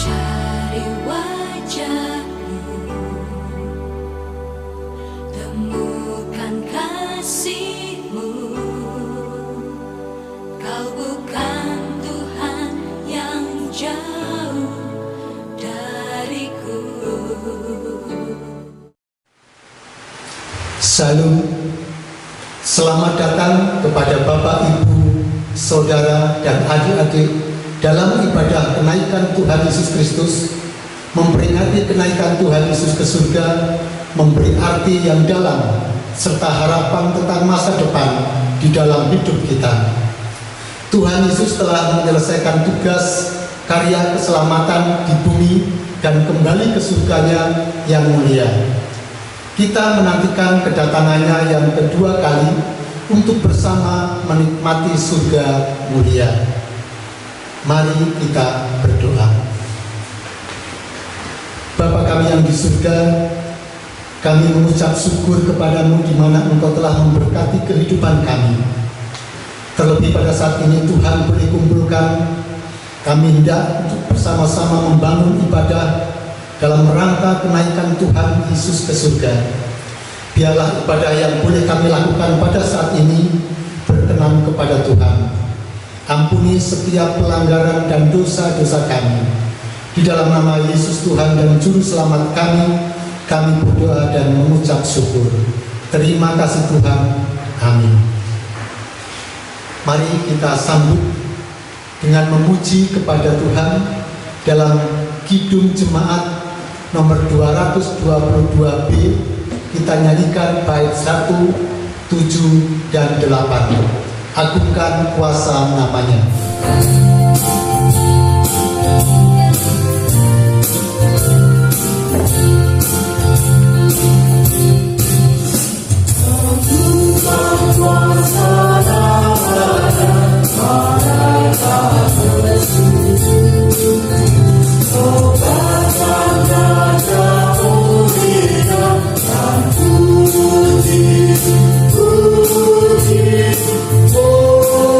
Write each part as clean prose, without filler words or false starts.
Cari wajah-Mu, temukan kasih-Mu. Kau bukan Tuhan yang jauh dariku. Salam, selamat datang kepada Bapak, Ibu, Saudara, dan adik-adik dalam ibadah kenaikan Tuhan Yesus Kristus. Memperingati kenaikan Tuhan Yesus ke surga memberi arti yang dalam serta harapan tentang masa depan di dalam hidup kita. Tuhan Yesus telah menyelesaikan tugas karya keselamatan di bumi dan kembali ke surganya yang mulia. Kita menantikan kedatangannya yang kedua kali untuk bersama menikmati surga mulia. Mari kita berdoa. Bapa kami yang di surga, kami mengucap syukur kepadamu di mana Engkau telah memberkati kehidupan kami. Terlebih pada saat ini Tuhan boleh kumpulkan kami hendak untuk bersama-sama membangun ibadah dalam rangka kenaikan Tuhan Yesus ke surga. Biarlah ibadah yang boleh kami lakukan pada saat ini berkenan kepada Tuhan. Ampuni setiap pelanggaran dan dosa-dosa kami. Di dalam nama Yesus Tuhan dan Juru Selamat kami berdoa dan mengucap syukur. Terima kasih Tuhan. Amin. Mari kita sambut dengan memuji kepada Tuhan dalam Kidung Jemaat nomor 222B. Kita nyanyikan bait 1, 7, dan 8. Agungkan kuasa namanya. Agungkan kuasa namanya, malaikat bersujud. Sobatkan gajah mulia dan puji, puji, puji Yesus Tuhanmu.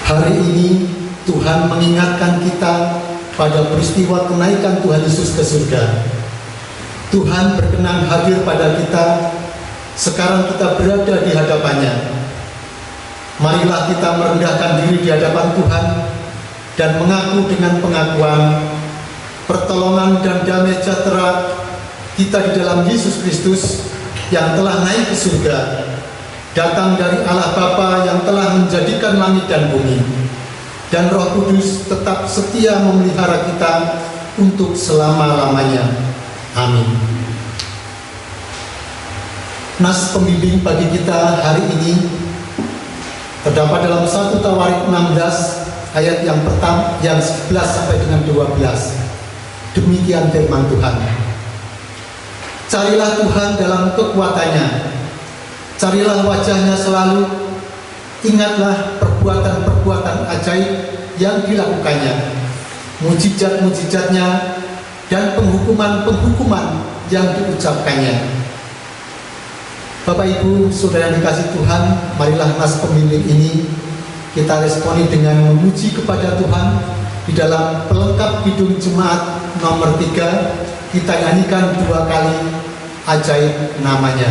Hari ini Tuhan mengingatkan kita pada peristiwa kenaikan Tuhan Yesus ke surga. Tuhan berkenan hadir pada kita. Sekarang kita berada di hadapannya. Marilah kita merendahkan diri di hadapan Tuhan dan mengaku dengan pengakuan pertolongan dan damai sejahtera kita di dalam Yesus Kristus yang telah naik ke surga, datang dari Allah Bapa yang telah menjadikan langit dan bumi, dan Roh Kudus tetap setia memelihara kita untuk selama-lamanya. Amin. Nas pembimbing bagi kita hari ini terdapat dalam 1 Tawarik 16 ayat yang pertama, yang 11 sampai dengan 12. Demikian firman Tuhan. Carilah Tuhan dalam kekuatannya, carilah wajahnya selalu, ingatlah perbuatan-perbuatan ajaib yang dilakukannya, mujizat-mujizatnya, dan penghukuman-penghukuman yang diucapkannya. Bapak Ibu, saudara yang dikasih Tuhan, marilah nas pemimpin ini kita responi dengan memuji kepada Tuhan. Di dalam pelengkap Kidung Jemaat nomor 3, kita nyanyikan 2 kali ajaib namanya.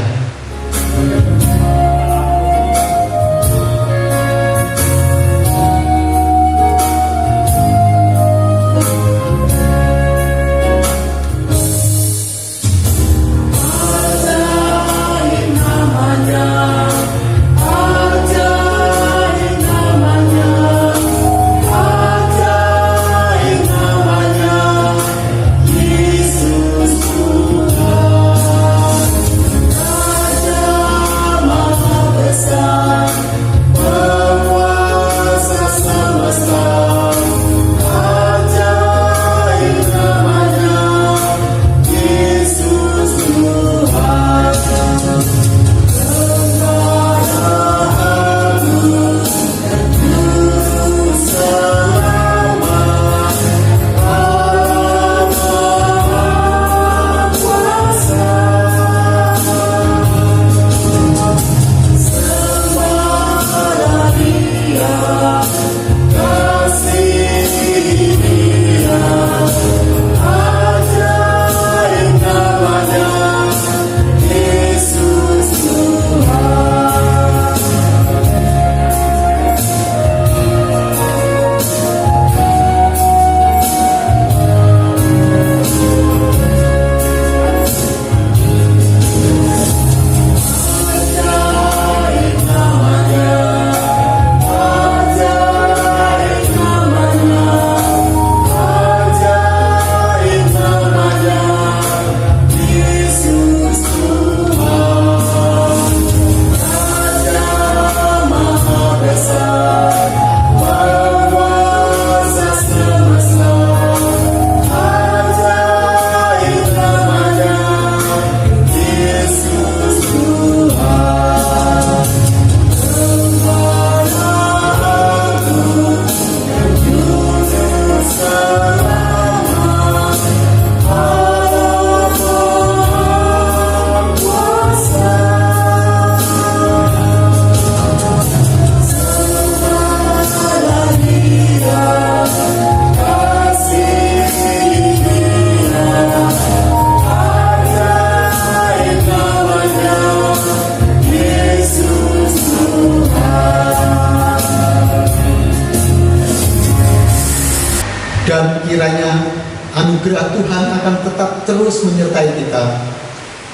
Dan kiranya anugerah Tuhan akan tetap terus menyertai kita.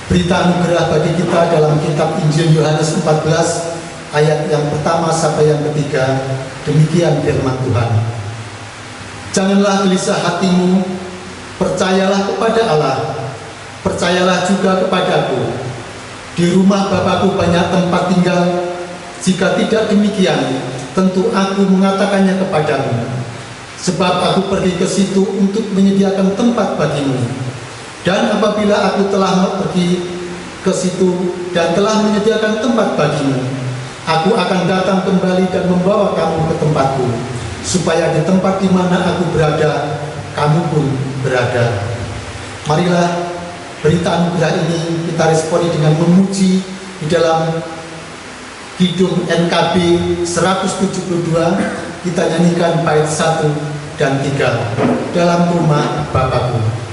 Berita anugerah bagi kita dalam kitab Injil Yohanes 14 ayat yang pertama sampai yang ketiga. Demikian firman Tuhan. Janganlah gelisah hatimu, percayalah kepada Allah, percayalah juga kepadaku. Di rumah Bapakku banyak tempat tinggal. Jika tidak demikian, tentu aku mengatakannya kepadamu. Sebab aku pergi ke situ untuk menyediakan tempat bagimu. Dan apabila aku telah pergi ke situ dan telah menyediakan tempat bagimu, aku akan datang kembali dan membawa kamu ke tempatku, supaya di tempat di mana aku berada, kamu pun berada. Marilah berita anugerah ini kita responi dengan memuji di dalam Kidung NKB 172. Kita nyanyikan bait 1 dan 3, dalam rumah Bapakku. Dalam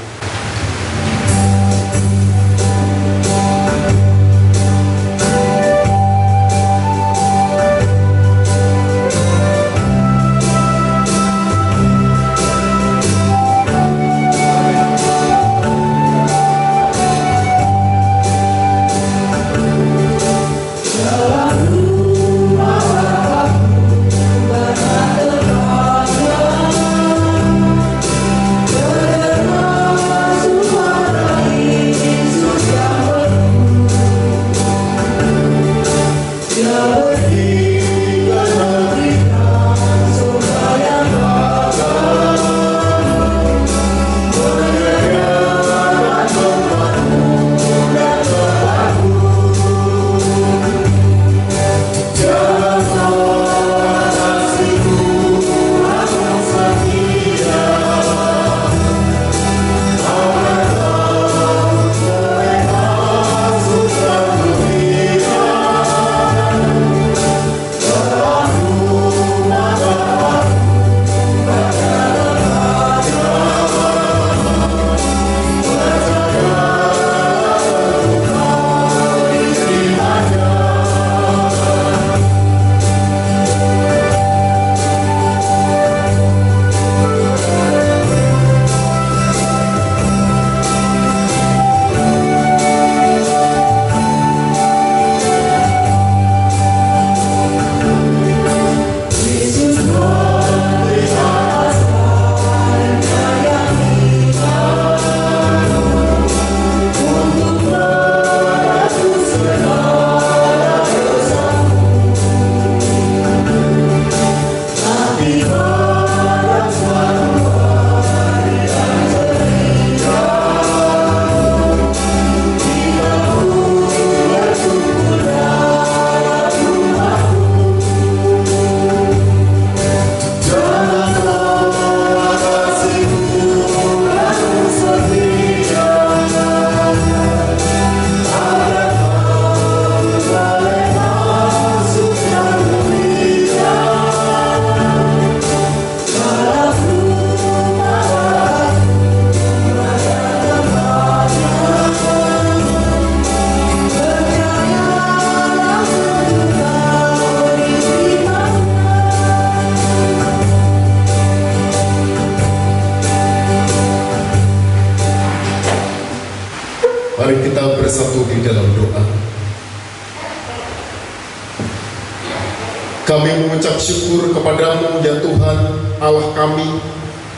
Kami mengucap syukur kepadamu ya Tuhan Allah kami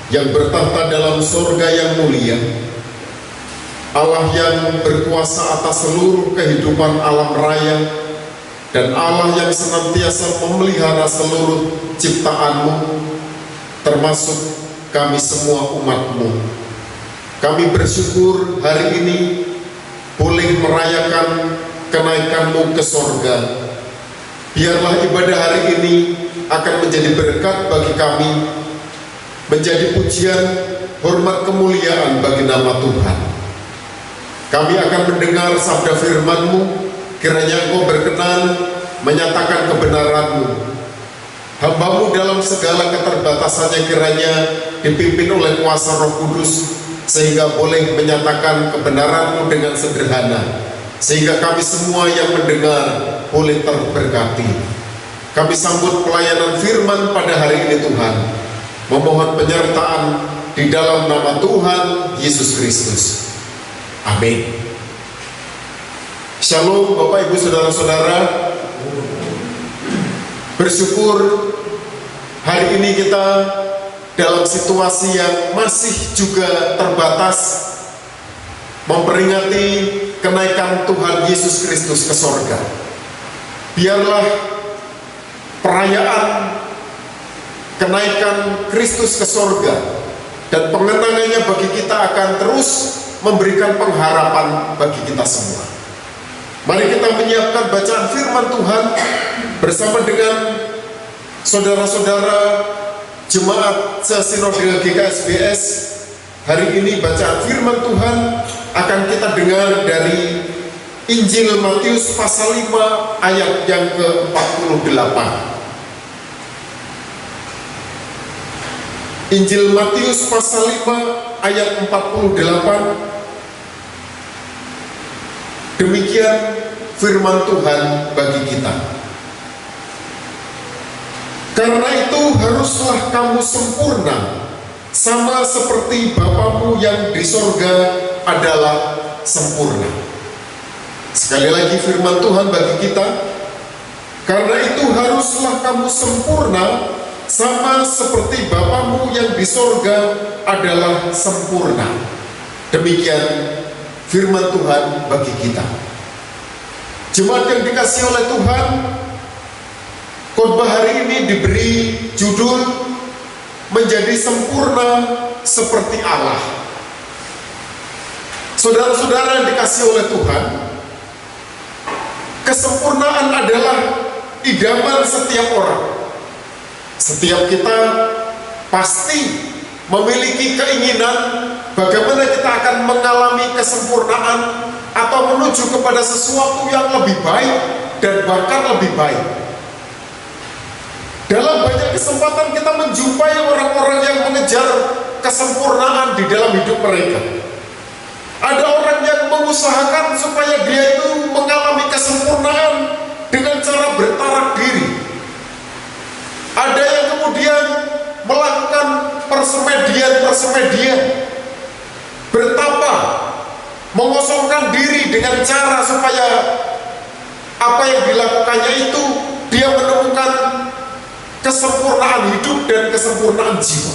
yang bertahta dalam surga yang mulia, Allah yang berkuasa atas seluruh kehidupan alam raya, dan Allah yang senantiasa memelihara seluruh ciptaan-Mu, termasuk kami semua umat-Mu. Kami bersyukur hari ini boleh merayakan kenaikan-Mu ke sorga. Biarlah ibadah hari ini akan menjadi berkat bagi kami, menjadi pujian, hormat, kemuliaan bagi nama Tuhan. Kami akan mendengar sabda firman-Mu, kiranya Engkau berkenan menyatakan kebenaran-Mu. Hamba-Mu dalam segala keterbatasannya kiranya dipimpin oleh kuasa Roh Kudus, sehingga boleh menyatakan kebenaran-Mu dengan sederhana, sehingga kami semua yang mendengar boleh terberkati. Kami sambut pelayanan firman pada hari ini Tuhan, memohon penyertaan di dalam nama Tuhan Yesus Kristus. Amin. Shalom Bapak Ibu Saudara-saudara. Bersyukur hari ini kita dalam situasi yang masih juga terbatas memperingati kenaikan Tuhan Yesus Kristus ke sorga. Biarlah perayaan kenaikan Kristus ke sorga dan pengenangannya bagi kita akan terus memberikan pengharapan bagi kita semua. Mari kita menyiapkan bacaan firman Tuhan bersama dengan saudara-saudara jemaat sesinode GKSBS. Hari ini bacaan firman Tuhan akan kita dengar dari Injil Matius pasal 5 ayat yang ke-48. Injil Matius pasal 5 ayat 48. Demikian firman Tuhan bagi kita. Karena itu haruslah kamu sempurna, sama seperti Bapamu yang di sorga adalah sempurna. Sekali lagi firman Tuhan bagi kita. Karena itu haruslah kamu sempurna, sama seperti Bapamu yang di sorga adalah sempurna. Demikian firman Tuhan bagi kita. Jemaat yang dikasihi oleh Tuhan, khotbah hari ini diberi judul menjadi sempurna seperti Allah. Saudara-saudara yang dikasihi oleh Tuhan, kesempurnaan adalah idaman setiap orang. Setiap kita pasti memiliki keinginan bagaimana kita akan mengalami kesempurnaan atau menuju kepada sesuatu yang lebih baik dan bahkan lebih baik. Dalam banyak kesempatan kita menjumpai orang-orang yang mengejar kesempurnaan di dalam hidup mereka. Ada orang yang mengusahakan supaya dia itu mengalami kesempurnaan dengan cara bertarak diri. Ada yang kemudian melakukan persemedian, bertapa, mengosongkan diri dengan cara supaya apa yang dilakukannya itu dia menemukan kesempurnaan hidup dan kesempurnaan jiwa.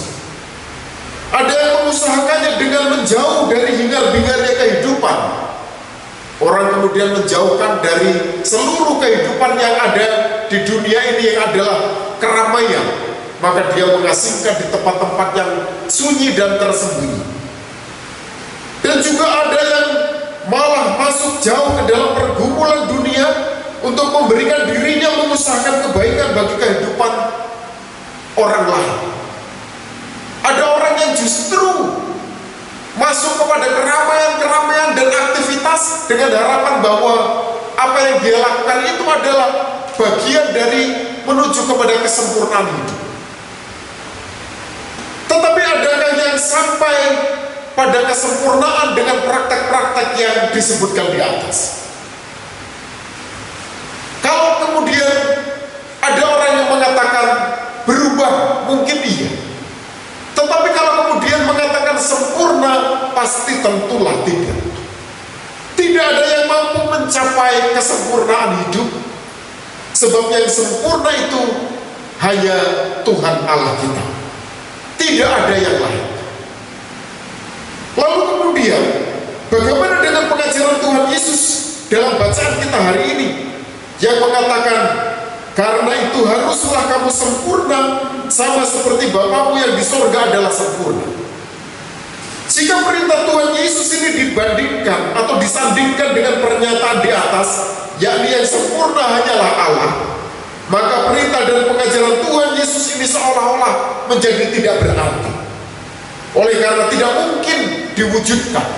Ada yang mengusahakannya dengan menjauh dari hingar-bingarnya kehidupan. Orang kemudian menjauhkan dari seluruh kehidupan yang ada di dunia ini yang adalah keramaian. Maka dia mengasingkan di tempat-tempat yang sunyi dan tersembunyi. Dan juga ada yang malah masuk jauh ke dalam pergumulan dunia untuk memberikan dirinya mengusahakan kebaikan bagi kehidupan orang lain. Ada orang yang justru masuk kepada keramaian-keramaian dan aktivitas dengan harapan bahwa apa yang dia lakukan itu adalah bagian dari menuju kepada kesempurnaan hidup. Tetapi adakah yang sampai pada kesempurnaan dengan praktek-praktek yang disebutkan di atas? Kalau kemudian ada orang yang mengatakan berubah, mungkin iya. Tetapi kalau kemudian mengatakan sempurna, pasti tentulah tidak. Tidak ada yang mampu mencapai kesempurnaan hidup Sebab yang sempurna itu hanya Tuhan Allah kita. Tidak ada yang lain. Lalu kemudian, bagaimana dengan pengajaran Tuhan Yesus dalam bacaan kita hari ini yang mengatakan, karena itu haruslah kamu sempurna sama seperti Bapamu yang di sorga adalah sempurna. Jika perintah Tuhan Yesus ini dibandingkan atau disandingkan dengan pernyataan di atas, yakni yang sempurna hanyalah Allah, maka perintah dan pengajaran Tuhan Yesus ini seolah-olah menjadi tidak berarti. Oleh karena tidak mungkin diwujudkan.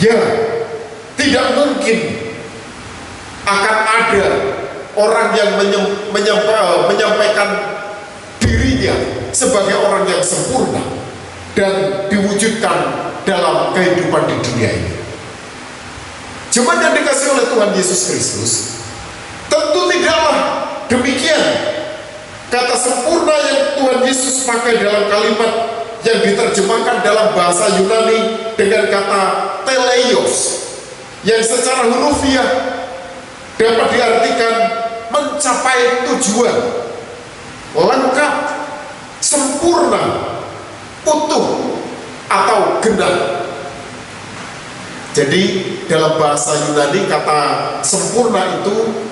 Ya, tidak mungkin akan ada orang yang menyampaikan dirinya sebagai orang yang sempurna dan diwujudkan dalam kehidupan di dunia ini. Jemaat yang dikasihi oleh Tuhan Yesus Kristus, tentu tidaklah demikian. Kata sempurna yang Tuhan Yesus pakai dalam kalimat yang diterjemahkan dalam bahasa Yunani dengan kata teleios, yang secara hurufiah dapat diartikan mencapai tujuan, lengkap, sempurna, utuh, atau genap. Jadi dalam bahasa Yunani kata sempurna itu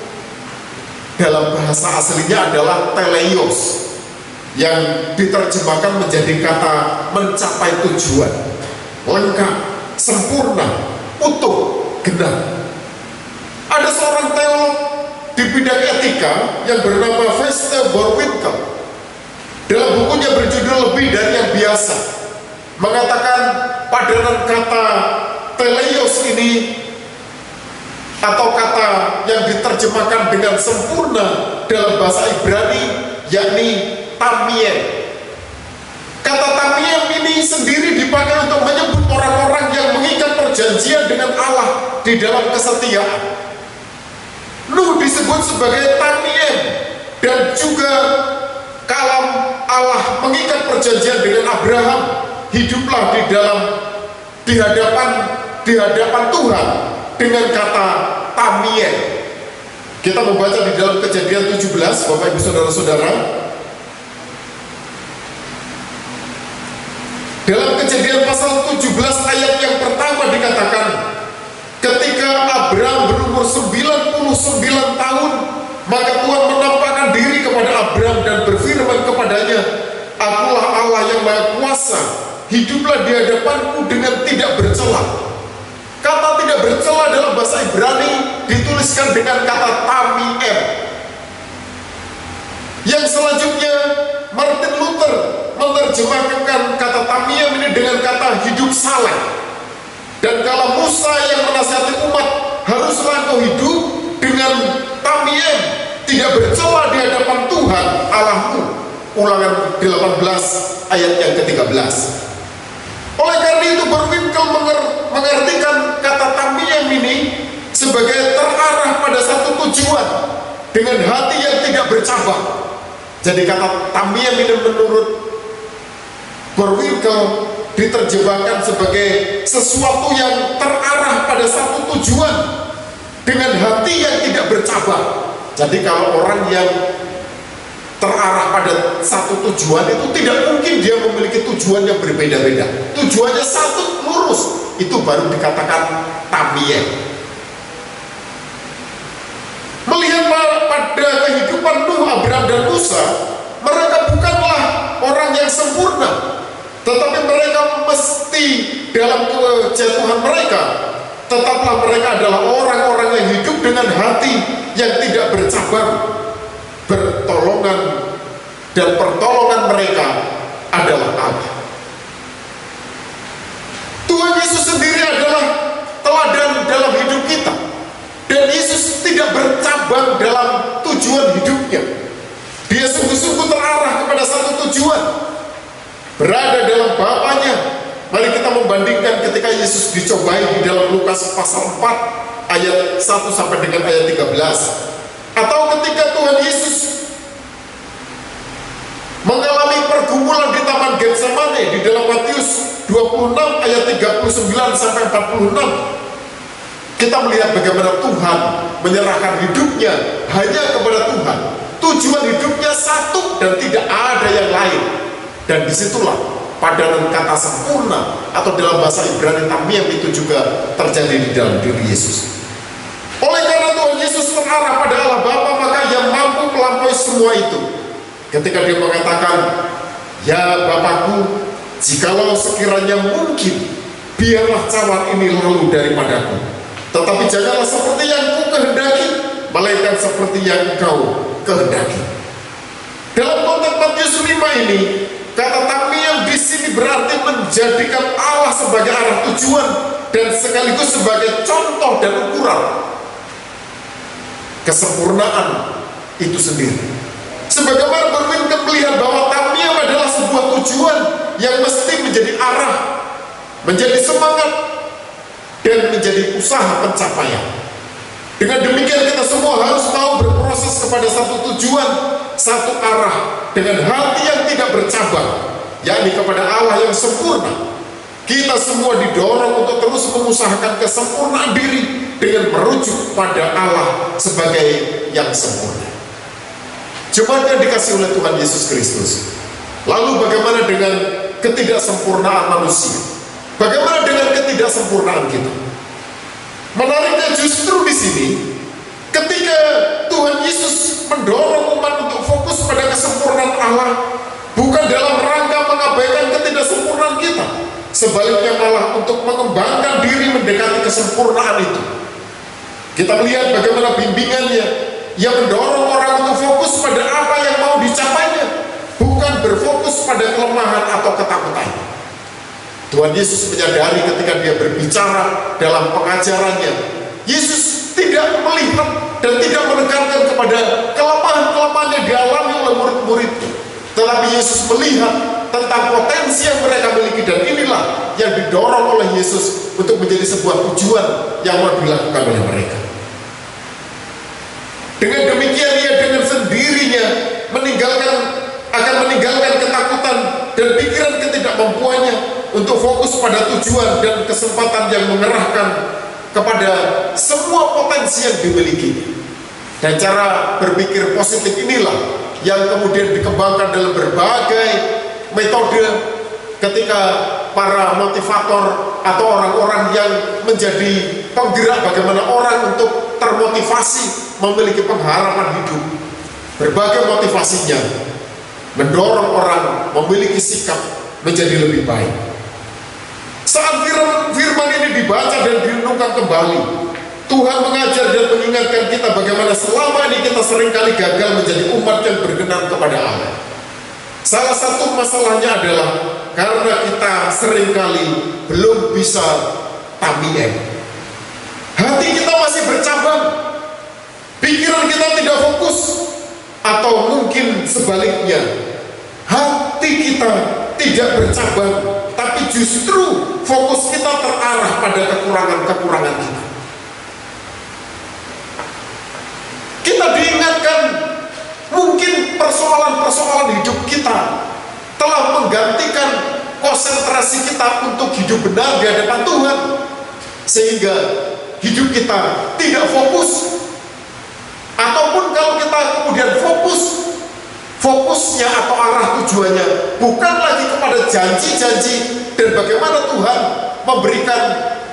dalam bahasa aslinya adalah teleios, yang diterjemahkan menjadi kata mencapai tujuan, lengkap, sempurna, utuh, genap. Ada seorang teolog di bidang etika yang bernama Vester Borwinkel, dalam bukunya berjudul Lebih Dari Yang Biasa, mengatakan padanan kata teleios ini atau kata yang diterjemahkan dengan sempurna dalam bahasa Ibrani yakni tamiem. Kata tamiem ini sendiri dipakai untuk menyebut orang-orang yang mengikat perjanjian dengan Allah di dalam kesetiaan. Nuh disebut sebagai tamiem, dan juga kalam Allah mengikat perjanjian dengan Abraham, hiduplah di hadapan Tuhan dengan kata tamiem. Kita membaca di dalam Kejadian 17, Bapak Ibu Saudara-saudara. Dalam Kejadian pasal 17 ayat yang pertama dikatakan, ketika Abraham berumur 99 tahun, maka Tuhan menampakkan diri kepada Abraham dan berfirman kepadanya, Akulah Allah yang Maha Kuasa, hiduplah di hadapanku dengan tidak bercela. Kata tidak bercela dalam bahasa Ibrani dituliskan dengan kata tamiem. Yang selanjutnya Martin Luther menerjemahkan kata tamiem ini dengan kata hidup saleh. Dan kalau Musa yang menasihati umat, haruslah engkau hidup dengan tamiem, tidak bercela di hadapan Tuhan Allahmu. Ulangan 18 ayat yang ke-13. Oleh karena itu Borwinkel mengartikan kata tamiem ini sebagai terarah pada satu tujuan dengan hati yang tidak bercabang. Jadi kata tamiem ini menurut Borwinkel diterjemahkan sebagai sesuatu yang terarah pada satu tujuan dengan hati yang tidak bercabang. Jadi kalau orang yang terarah pada satu tujuan itu tidak mungkin dia memiliki tujuan yang berbeda-beda. Tujuannya satu, lurus. Itu baru dikatakan tamiem. Melihat pada kehidupan Nuh, Abraham, dan Musa, mereka bukanlah orang yang sempurna, tetapi mereka mesti dalam kejatuhan mereka, tetaplah mereka adalah orang-orang yang hidup dengan hati yang tidak bercabang. Pertolongan dan pertolongan mereka adalah Allah. Tuhan Yesus sendiri adalah teladan dalam hidup kita, dan Yesus tidak bercabang dalam tujuan hidupnya. Dia sungguh-sungguh terarah kepada satu tujuan, berada dalam Bapaknya. Mari kita membandingkan ketika Yesus dicobai di dalam Lukas pasal 4 ayat 1 sampai dengan ayat 13, atau ketika Tuhan Yesus mengalami pergumulan di Taman Getsemane di dalam Matius 26 ayat 39 sampai 46. Kita melihat bagaimana Tuhan menyerahkan hidupnya hanya kepada Tuhan. Tujuan hidupnya satu dan tidak ada yang lain. Dan disitulah padanan kata sempurna, atau dalam bahasa Ibrani tamim, itu juga terjadi di dalam diri Yesus. Oleh karena Tuhan Yesus mengarah pada Allah Bapa, maka Ia mampu melampaui semua itu. Ketika Dia mengatakan, "Ya Bapakku, jikalau sekiranya mungkin, biarlah cawan ini lalu daripadaku. Tetapi janganlah seperti yang ku kehendaki, melainkan seperti yang Engkau kehendaki." Dalam konteks Matius 5 ini, kata tamim di sini berarti menjadikan Allah sebagai arah tujuan dan sekaligus sebagai contoh dan ukuran kesempurnaan itu sendiri. Sebagaimana berwinken melihat bahwa tamim adalah sebuah tujuan yang mesti menjadi arah, menjadi semangat, dan menjadi usaha pencapaian. Dengan demikian kita semua harus mau berproses kepada satu tujuan, satu arah, dengan hati yang tidak bercabang, yakni kepada Allah yang sempurna. Kita semua didorong untuk terus mengusahakan kesempurnaan diri dengan merujuk pada Allah sebagai yang sempurna. Jemaat yang dikasihi oleh Tuhan Yesus Kristus, lalu bagaimana dengan ketidaksempurnaan manusia? Bagaimana dengan ketidaksempurnaan kita? Menariknya justru di sini, ketika Tuhan Yesus mendorong umat untuk fokus pada kesempurnaan Allah, bukan dalam rangka mengabaikan ketidaksempurnaan kita, sebaliknya malah untuk mengembangkan diri mendekati kesempurnaan itu. Kita melihat bagaimana bimbingannya yang mendorong orang untuk fokus pada apa yang mau dicapainya, bukan berfokus pada kelemahan atau ketakutannya. Tuhan Yesus menyadari ketika Dia berbicara dalam pengajarannya, Yesus tidak melihat dan tidak menekankan kepada kelemahan-kelemahan yang dialami oleh murid-muridnya, tetapi Yesus melihat tentang potensi yang mereka miliki, dan inilah yang didorong oleh Yesus untuk menjadi sebuah tujuan yang mau dilakukan oleh mereka. Dengan demikian Ia dengan sendirinya akan meninggalkan ketakutan dan pikiran ketidakmampuannya untuk fokus pada tujuan dan kesempatan yang mengerahkan kepada semua potensi yang dimiliki. Dan cara berpikir positif inilah yang kemudian dikembangkan dalam berbagai metode ketika para motivator atau orang-orang yang menjadi penggerak bagaimana orang untuk termotivasi memiliki pengharapan hidup. Berbagai motivasinya mendorong orang memiliki sikap menjadi lebih baik. Saat firman ini dibaca dan direnungkan kembali, Tuhan mengajar dan mengingatkan kita bagaimana selama ini kita seringkali gagal menjadi umat yang berkenan kepada Allah. Salah satu masalahnya adalah karena kita seringkali belum bisa tamiem. Hati kita masih bercabang, pikiran kita tidak fokus, atau mungkin sebaliknya, hati kita tidak bercabang, tapi justru fokus kita terarah pada kekurangan-kekurangan kita. Kita diingatkan mungkin persoalan-persoalan hidup kita telah menggantikan konsentrasi kita untuk hidup benar di hadapan Tuhan, sehingga hidup kita tidak fokus. Ataupun kalau kita kemudian fokusnya atau arah tujuannya bukan lagi kepada janji-janji dan bagaimana Tuhan memberikan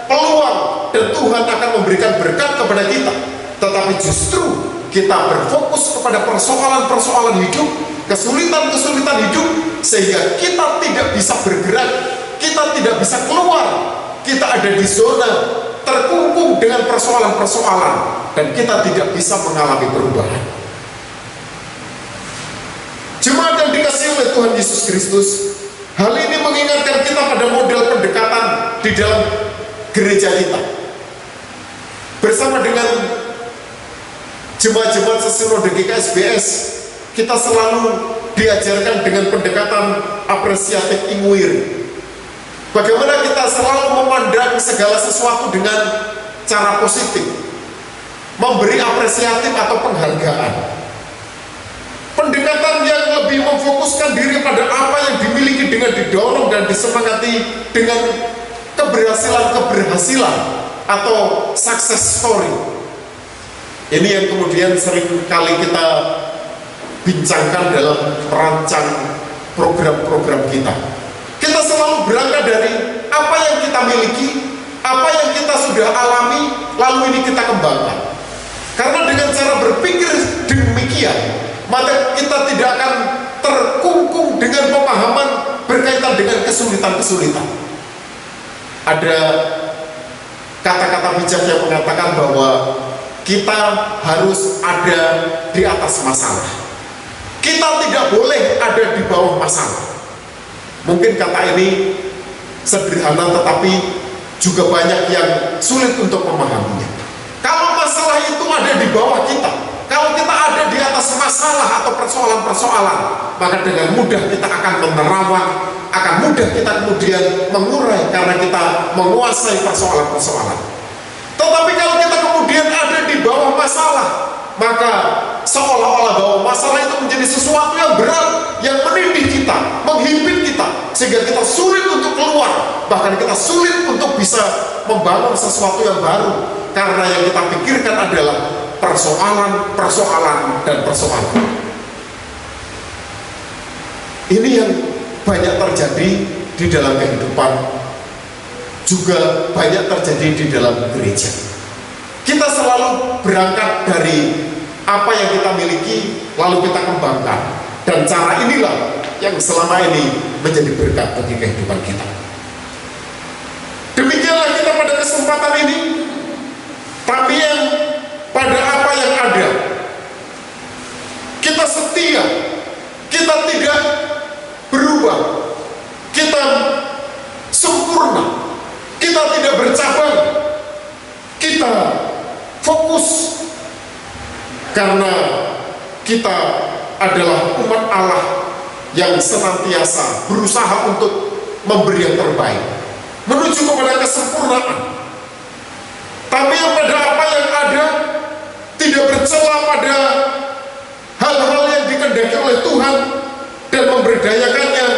peluang dan Tuhan akan memberikan berkat kepada kita, tetapi justru kita berfokus kepada persoalan-persoalan hidup, kesulitan-kesulitan hidup, sehingga kita tidak bisa bergerak, kita tidak bisa keluar, kita ada di zona terkungkung dengan persoalan-persoalan, dan kita tidak bisa mengalami perubahan. Jemaat yang dikasihi oleh Tuhan Yesus Kristus, hal ini mengingatkan kita pada model pendekatan di dalam gereja kita. Bersama dengan jemaat-jemaat sesinode GKSBS, kita selalu diajarkan dengan pendekatan apresiatif inguir. Bagaimana kita selalu memandang segala sesuatu dengan cara positif, memberi apresiatif atau penghargaan. Pendekatan yang lebih memfokuskan diri pada apa yang dimiliki dengan didorong dan disemangati dengan keberhasilan-keberhasilan atau success story. Ini yang kemudian sering kali kita bincangkan dalam merancang program-program kita. Kita selalu berangkat dari apa yang kita miliki, apa yang kita sudah alami, lalu ini kita kembangkan. Karena dengan cara berpikir demikian, maka kita tidak akan terkungkung dengan pemahaman berkaitan dengan kesulitan-kesulitan. Ada kata-kata bijak yang mengatakan bahwa kita harus ada di atas masalah. Kita tidak boleh ada di bawah masalah. Mungkin kata ini sederhana tetapi juga banyak yang sulit untuk memahaminya. Kalau masalah itu ada di bawah kita, kalau kita ada di atas masalah atau persoalan-persoalan, maka dengan mudah kita akan menerawang, akan mudah kita kemudian mengurai karena kita menguasai persoalan-persoalan. Tetapi kalau kita kemudian ada di bawah masalah, maka seolah-olah bahwa masalah itu menjadi sesuatu yang berat, yang menindih kita, menghimpit kita, sehingga kita sulit untuk keluar, bahkan kita sulit untuk bisa membangun sesuatu yang baru, karena yang kita pikirkan adalah persoalan, dan persoalan. Ini yang banyak terjadi di dalam kehidupan, juga banyak terjadi di dalam gereja. Kita selalu berangkat dari apa yang kita miliki, lalu kita kembangkan. Dan cara inilah yang selama ini menjadi berkat bagi kehidupan kita. Demikianlah kita pada kesempatan ini, tabian pada apa yang ada. Kita setia, kita tidak berubah, kita sempurna, kita tidak bercabang, kita fokus, karena kita adalah umat Allah yang senantiasa berusaha untuk memberi yang terbaik, menuju kepada kesempurnaan. Tapi yang pada apa yang ada, tidak bercela pada hal-hal yang dikehendaki oleh Tuhan, dan memberdayakannya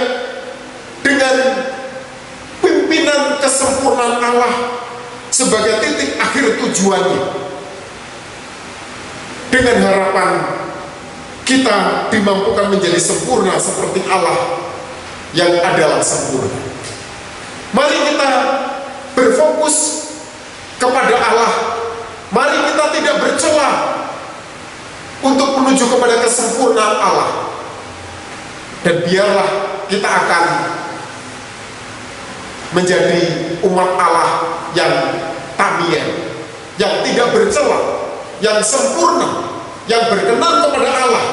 dengan pimpinan kesempurnaan Allah sebagai titik akhir tujuannya, dengan harapan kita dimampukan menjadi sempurna seperti Allah yang adalah sempurna. Mari kita berfokus kepada Allah. Mari kita tidak bercela untuk menuju kepada kesempurnaan Allah. Dan biarlah kita akan menjadi umat Allah yang tamian, yang tidak bercela, yang sempurna, yang berkenan kepada Allah.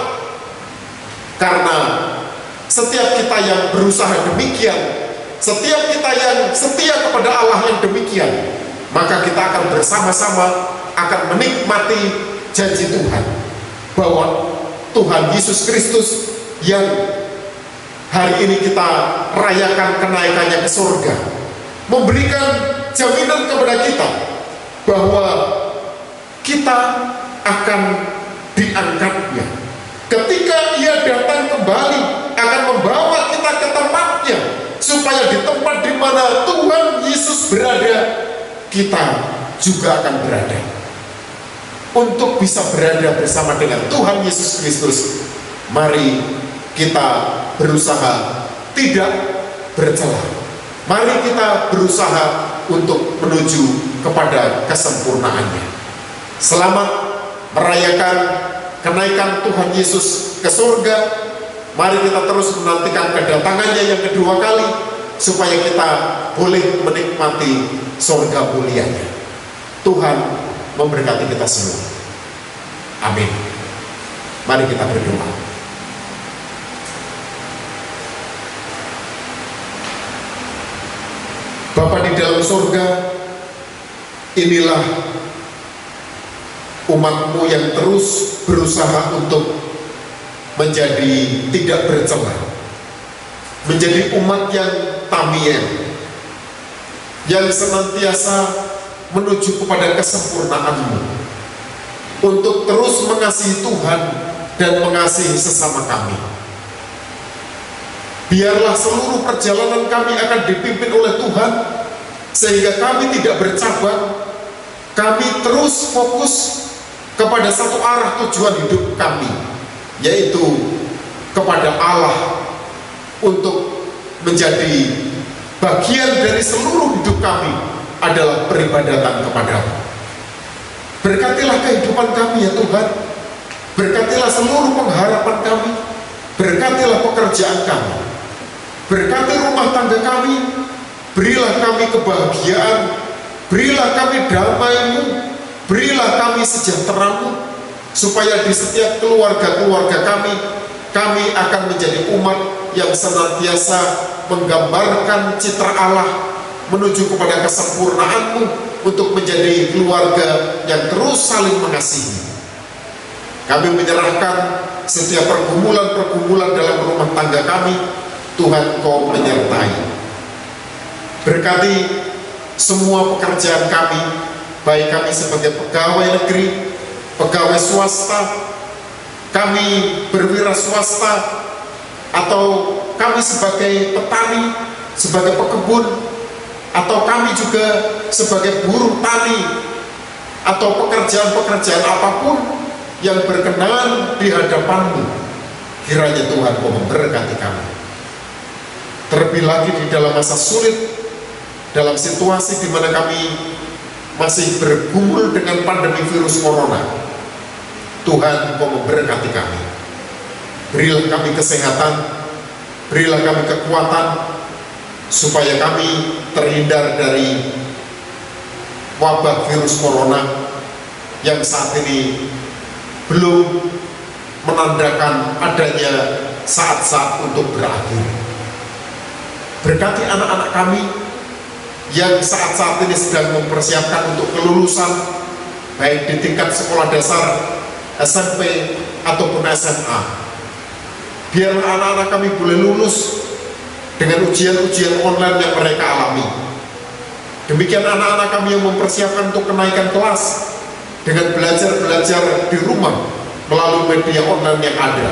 Karena setiap kita yang berusaha demikian, setiap kita yang setia kepada Allah yang demikian, maka kita akan bersama-sama akan menikmati janji Tuhan bahwa Tuhan Yesus Kristus yang hari ini kita rayakan kenaikannya ke surga, memberikan jaminan kepada kita bahwa kita akan diangkatnya. Ketika Ia datang kembali, akan membawa kita ke tempatnya, supaya di tempat di mana Tuhan Yesus berada, kita juga akan berada. Untuk bisa berada bersama dengan Tuhan Yesus Kristus, mari kita berusaha tidak bercela. Mari kita berusaha untuk menuju kepada kesempurnaannya. Selamat merayakan kenaikan Tuhan Yesus ke surga. Mari kita terus menantikan kedatangannya yang kedua kali, supaya kita boleh menikmati surga mulianya. Tuhan memberkati kita semua. Amin. Mari kita berdoa. Bapa di dalam surga, inilah umat-Mu yang terus berusaha untuk menjadi tidak bercela, menjadi umat yang tamian, yang senantiasa menuju kepada kesempurnaan-Mu, untuk terus mengasihi Tuhan dan mengasihi sesama kami. Biarlah seluruh perjalanan kami akan dipimpin oleh Tuhan, sehingga kami tidak bercabang, kami terus fokus kepada satu arah tujuan hidup kami, yaitu kepada Allah, untuk menjadi bagian dari seluruh hidup kami adalah peribadatan kepadamu. Berkatilah kehidupan kami ya Tuhan, berkatilah seluruh pengharapan kami, berkatilah pekerjaan kami, berkati rumah tangga kami, berilah kami kebahagiaan, berilah kami damai-Mu, berilah kami sejahtera-Mu, supaya di setiap keluarga-keluarga kami akan menjadi umat yang senantiasa menggambarkan citra Allah menuju kepada kesempurnaan-Mu, untuk menjadi keluarga yang terus saling mengasihi. Kami menyerahkan setiap pergumulan-pergumulan dalam rumah tangga kami, Tuhan Kau menyertai. Berkati semua pekerjaan kami, baik kami sebagai pegawai negeri, pegawai swasta, kami berwira swasta, atau kami sebagai petani, sebagai pekebun, atau kami juga sebagai buruh tani, atau pekerjaan-pekerjaan apapun yang berkenan di hadapan-Mu. Kiranya Tuhan Kau memberkati kami. Terlebih lagi di dalam masa sulit, dalam situasi di mana kami masih bergumul dengan pandemi virus corona, Tuhan Kau memberkati kami. Berilah kami kesehatan, berilah kami kekuatan, supaya kami terhindar dari wabah virus corona yang saat ini belum menandakan adanya saat-saat untuk berakhir. Berkati anak-anak kami yang saat-saat ini sedang mempersiapkan untuk kelulusan, baik di tingkat sekolah dasar, SMP, ataupun SMA. Biarlah anak-anak kami boleh lulus dengan ujian-ujian online yang mereka alami. Demikian anak-anak kami yang mempersiapkan untuk kenaikan kelas dengan belajar di rumah melalui media online yang ada.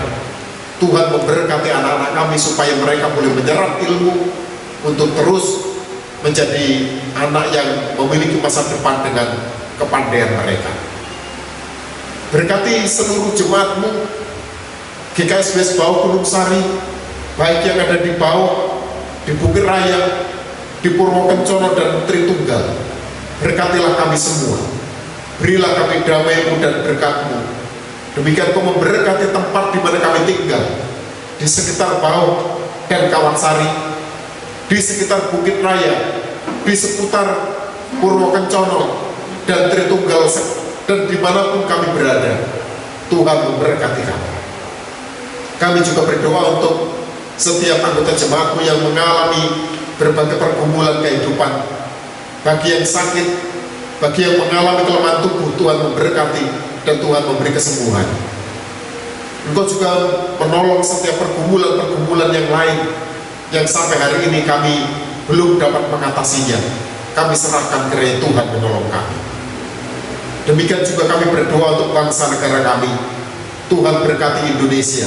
Tuhan memberkati anak-anak kami supaya mereka boleh menyerap ilmu untuk terus menjadi anak yang memiliki masa depan dengan kepandaian mereka. Berkati seluruh jemaat-Mu, GKSBS Bau Gunung Sari, baik yang ada di Bau, di Bukit Raya, di Purwokencono dan Tritunggal. Berkatilah kami semua, berilah kami damai-Mu dan berkat-Mu. Demikian Kau memberkati tempat di mana kami tinggal, di sekitar Bau dan Kawansari, di sekitar Bukit Raya, di seputar Purwokencono dan Tritunggal, dan dimanapun kami berada. Tuhan memberkati kami. Kami juga berdoa untuk setiap anggota jemaat-Mu yang mengalami berbagai pergumulan kehidupan, bagi yang sakit, bagi yang mengalami kelemahan tubuh, Tuhan memberkati dan Tuhan memberi kesembuhan. Engkau juga menolong setiap pergumulan-pergumulan yang lain yang sampai hari ini kami belum dapat mengatasinya. Kami serahkan kiranya Tuhan menolong kami. Demikian juga kami berdoa untuk bangsa negara kami. Tuhan berkati Indonesia,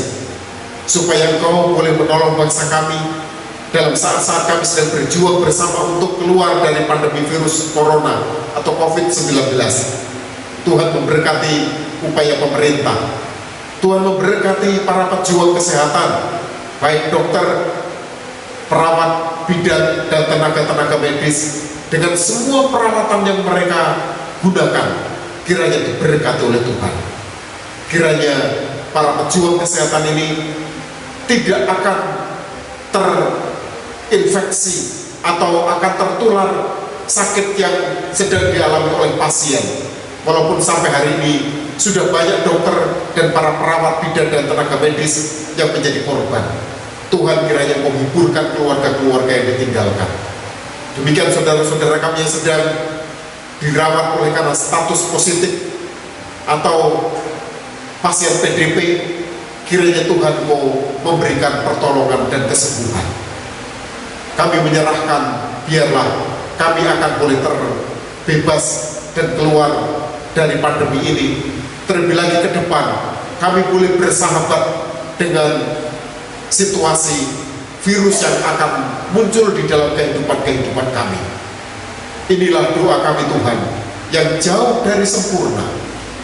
supaya Engkau boleh menolong bangsa kami dalam saat-saat kami sedang berjuang bersama untuk keluar dari pandemi virus corona atau COVID-19. Tuhan memberkati upaya pemerintah. Tuhan memberkati para pejuang kesehatan, baik dokter, perawat, bidan, dan tenaga-tenaga medis, dengan semua perawatan yang mereka gunakan. Kiranya diberkati oleh Tuhan. Kiranya para pejuang kesehatan ini tidak akan terinfeksi atau akan tertular sakit yang sedang dialami oleh pasien. Walaupun sampai hari ini sudah banyak dokter dan para perawat bidan dan tenaga medis yang menjadi korban. Tuhan kiranya menghiburkan keluarga-keluarga yang ditinggalkan. Demikian saudara-saudara kami yang sedang dirawat oleh karena status positif atau pasien PDP, kiranya Tuhan mau memberikan pertolongan dan kesembuhan. Kami menyerahkan, biarlah kami akan boleh terbebas dan keluar dari pandemi ini. Terlebih lagi ke depan, kami boleh bersahabat dengan situasi virus yang akan muncul di dalam kehidupan kami. Inilah doa kami Tuhan, yang jauh dari sempurna,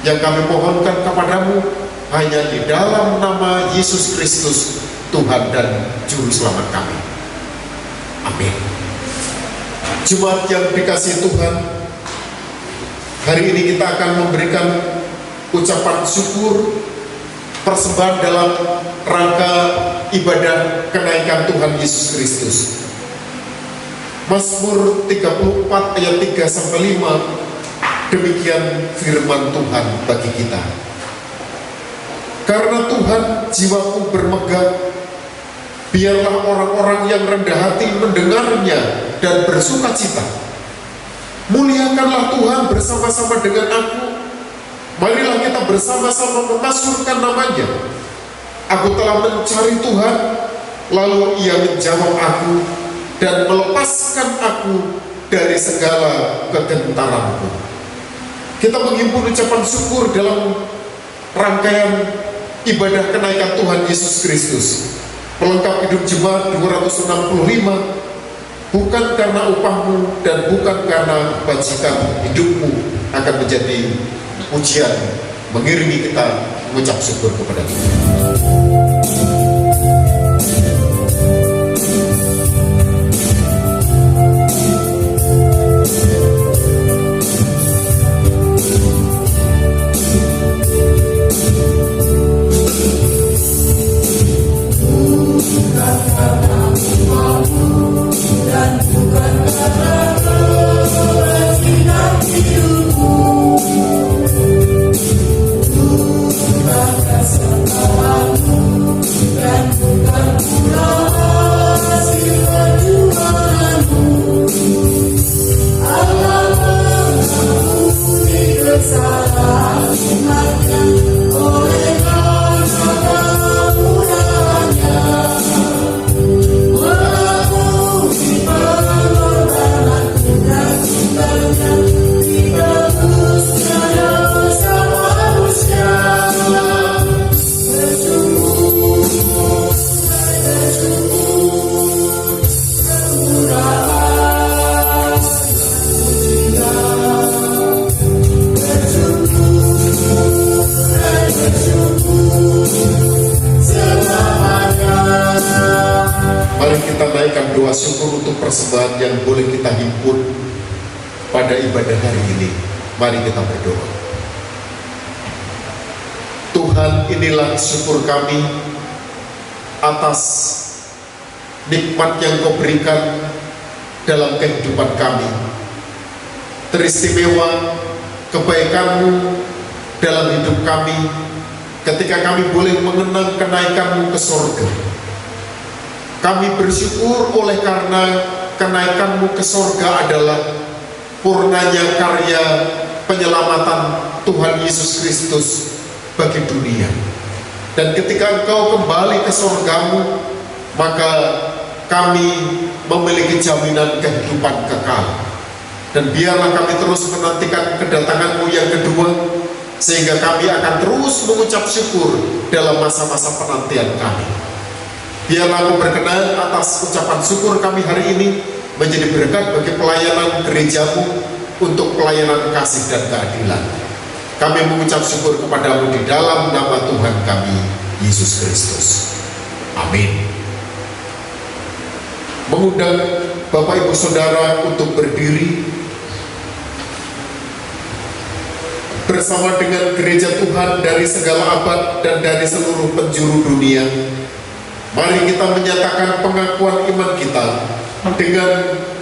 yang kami mohonkan kepadamu hanya di dalam nama Yesus Kristus, Tuhan dan Juru Selamat kami. Amin. Jemaat yang dikasihi Tuhan, hari ini kita akan memberikan ucapan syukur, persembahan dalam rangka ibadah kenaikan Tuhan Yesus Kristus. Mazmur 34 ayat 3-5, demikian firman Tuhan bagi kita. Karena Tuhan jiwaku bermegah, biarlah orang-orang yang rendah hati mendengarnya dan bersuka cita. Muliakanlah Tuhan bersama-sama dengan aku. Marilah kita bersama-sama memasyurkan namanya. Aku telah mencari Tuhan, lalu Ia menjawab aku dan melepaskan aku dari segala kegentaranku. Kita menghimpun ucapan syukur dalam rangkaian ibadah kenaikan Tuhan Yesus Kristus. Pelengkap hidup jemaat 265, bukan karena upahmu dan bukan karena kebajikan hidupmu akan menjadi pujian mengiringi kita mengucap syukur kepada Tuhan. Doa syukur untuk persembahan yang boleh kita himpun pada ibadah hari ini. Mari kita berdoa. Tuhan, inilah syukur kami atas nikmat yang Kau berikan dalam kehidupan kami. Teristimewa kebaikan-Mu dalam hidup kami ketika kami boleh mengenang kenaikan-Mu ke surga. Kami bersyukur oleh karena kenaikan-Mu ke sorga adalah purnanya karya penyelamatan Tuhan Yesus Kristus bagi dunia. Dan ketika Engkau kembali ke sorga-Mu, maka kami memiliki jaminan kehidupan kekal. Dan biarlah kami terus menantikan kedatangan-Mu yang kedua, sehingga kami akan terus mengucap syukur dalam masa-masa penantian kami. Biarlah Kau berkenan atas ucapan syukur kami hari ini menjadi berkat bagi pelayanan gereja-Mu untuk pelayanan kasih dan keadilan. Kami mengucap syukur kepada-Mu di dalam nama Tuhan kami, Yesus Kristus. Amin. Mengundang Bapak Ibu Saudara untuk berdiri bersama dengan gereja Tuhan dari segala abad dan dari seluruh penjuru dunia. Mari kita menyatakan pengakuan iman kita dengan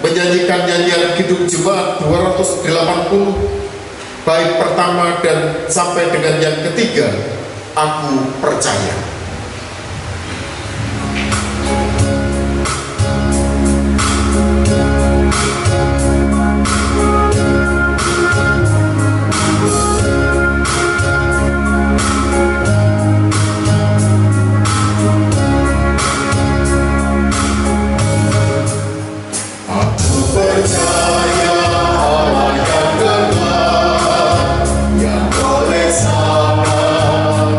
menyanyikan nyanyian Kidung Jemaat 280, bait pertama dan sampai dengan yang ketiga, Aku Percaya. Yang oleh sana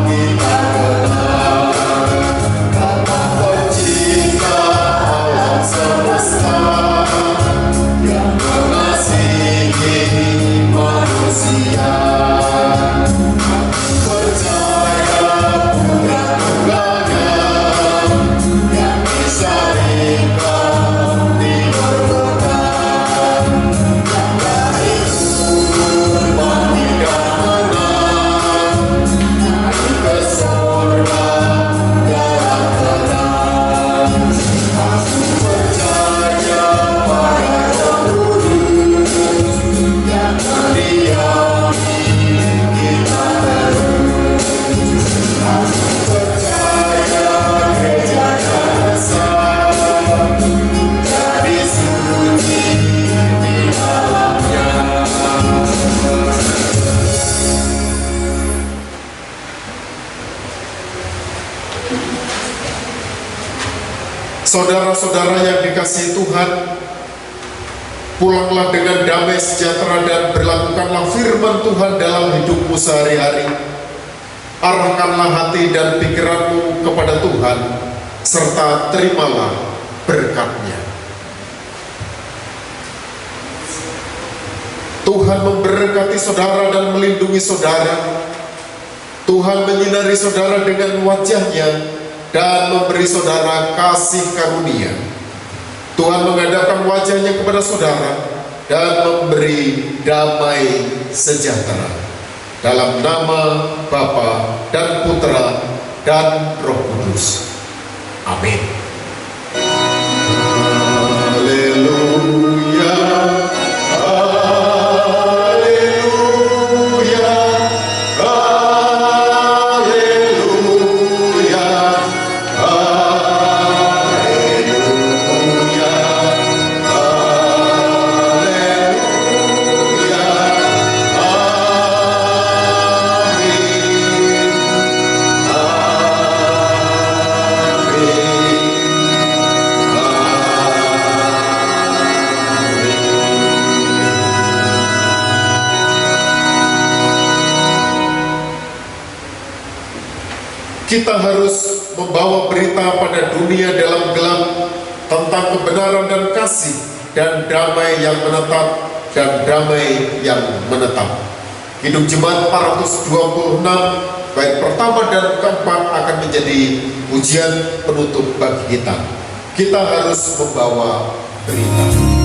kita kenal. Saudara-saudara yang dikasihi Tuhan, pulanglah dengan damai sejahtera dan berlakukanlah firman Tuhan dalam hidupmu sehari-hari. Arahkanlah hati dan pikiranmu kepada Tuhan, serta terimalah berkat-Nya. Tuhan memberkati saudara dan melindungi saudara. Tuhan menyinari saudara dengan wajah-Nya dan memberi saudara kasih karunia. Tuhan menghadapkan wajah-Nya kepada saudara dan memberi damai sejahtera. Dalam nama Bapa dan Putra dan Roh Kudus. Amin. Haleluya. Kita harus membawa berita pada dunia dalam gelap tentang kebenaran dan kasih dan damai yang menetap dan damai yang menetap. Hidup Jemaat 426 bait pertama dan keempat akan menjadi ujian penutup bagi kita. Kita harus membawa berita.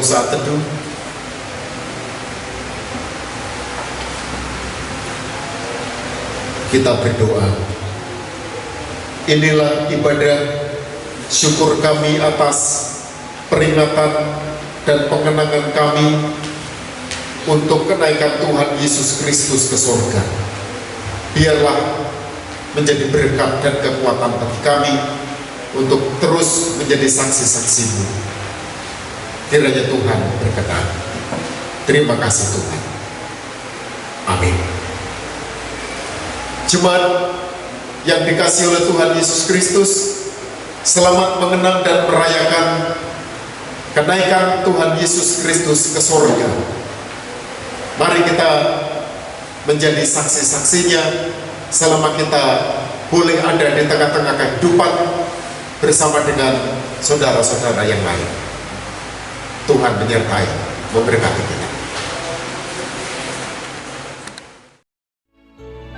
Saat teduh, kita berdoa. Inilah ibadah syukur kami atas peringatan dan pengenangan kami untuk kenaikan Tuhan Yesus Kristus ke surga. Biarlah menjadi berkat dan kekuatan bagi kami untuk terus menjadi saksi-saksi-Mu. Kiranya Tuhan berkenan. Terima kasih Tuhan. Amin. Jemaat yang dikasihi oleh Tuhan Yesus Kristus, selamat mengenang dan merayakan kenaikan Tuhan Yesus Kristus ke sorga. Mari kita menjadi saksi-saksinya selama kita boleh ada di tengah-tengah kehidupan bersama dengan saudara-saudara yang lain. Tuhan menyertai, memberkati kita.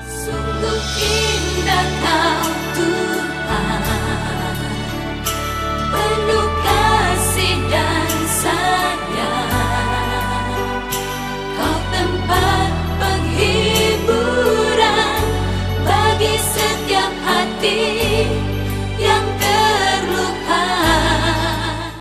Sungguh indah Kau Tuhan, penuh kasih dan sayang. Kau tempat penghiburan bagi setiap hati.